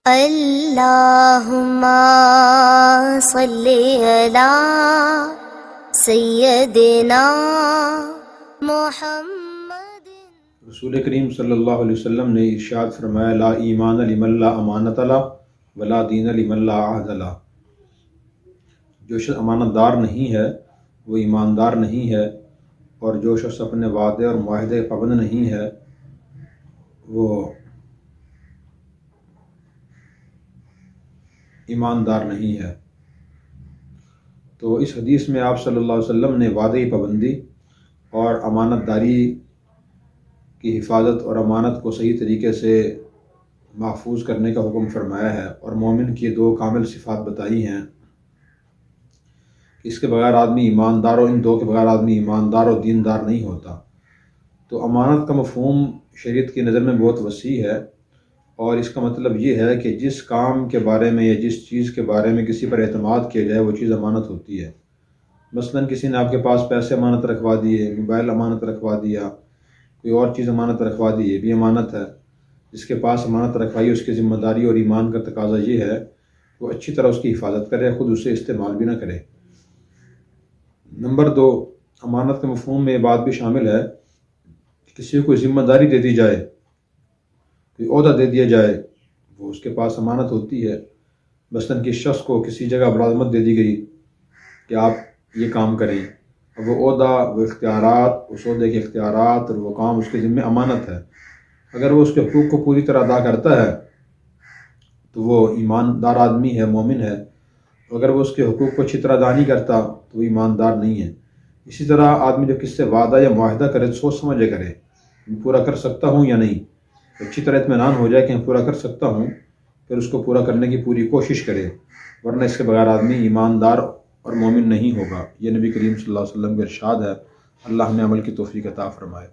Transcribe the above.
اللہم صلی علی سیدنا محمد۔ رسول کریم صلی اللہ علیہ وسلم نے ارشاد فرمایا، لا ایمان لمن لا امانت له ولا دین لمن لا عہد له۔ جو شخص امانت دار نہیں ہے وہ ایماندار نہیں ہے، اور جو شخص اپنے وعدے اور معاہدے پابند نہیں ہے وہ ایماندار نہیں ہے۔ تو اس حدیث میں آپ صلی اللہ علیہ وسلم نے وعدے کی پابندی اور امانت داری کی حفاظت اور امانت کو صحیح طریقے سے محفوظ کرنے کا حکم فرمایا ہے، اور مومن کی دو کامل صفات بتائی ہیں کہ اس کے بغیر آدمی ایماندار، ان دو کے بغیر آدمی ایماندار اور دیندار نہیں ہوتا۔ تو امانت کا مفہوم شریعت کی نظر میں بہت وسیع ہے، اور اس کا مطلب یہ ہے کہ جس کام کے بارے میں یا جس چیز کے بارے میں کسی پر اعتماد کیا جائے وہ چیز امانت ہوتی ہے۔ مثلا کسی نے آپ کے پاس پیسے امانت رکھوا دیے، موبائل امانت رکھوا دیا، کوئی اور چیز امانت رکھوا دی، یہ بھی امانت ہے۔ جس کے پاس امانت رکھوائی اس کی ذمہ داری اور ایمان کا تقاضا یہ ہے وہ اچھی طرح اس کی حفاظت کرے، خود اسے استعمال بھی نہ کرے۔ نمبر 2، امانت کے مفہوم میں یہ بات بھی شامل ہے کہ کسی کو ذمہ داری دے دی جائے، کوئی عہدہ دے دیا جائے، وہ اس کے پاس امانت ہوتی ہے۔ مثلا کسی شخص کو کسی جگہ ملازمت دے دی گئی کہ آپ یہ کام کریں، اب وہ عہدہ، وہ اختیارات، اس عہدے کے اختیارات اور وہ کام اس کے ذمہ امانت ہے۔ اگر وہ اس کے حقوق کو پوری طرح ادا کرتا ہے تو وہ ایماندار آدمی ہے، مومن ہے۔ اگر وہ اس کے حقوق کو اچھی طرح ادا نہیں کرتا تو وہ ایماندار نہیں ہے۔ اسی طرح آدمی جب کسی سے وعدہ یا معاہدہ کرے تو سوچ سمجھ کرے، میں پورا کر سکتا ہوں یا نہیں، اچھی طرح اطمینان ہو جائے کہ میں پورا کر سکتا ہوں، پھر اس کو پورا کرنے کی پوری کوشش کرے، ورنہ اس کے بغیر آدمی ایماندار اور مومن نہیں ہوگا۔ یہ نبی کریم صلی اللہ علیہ وسلم کا ارشاد ہے۔ اللہ ہمیں عمل کی توفیق عطا فرمائے۔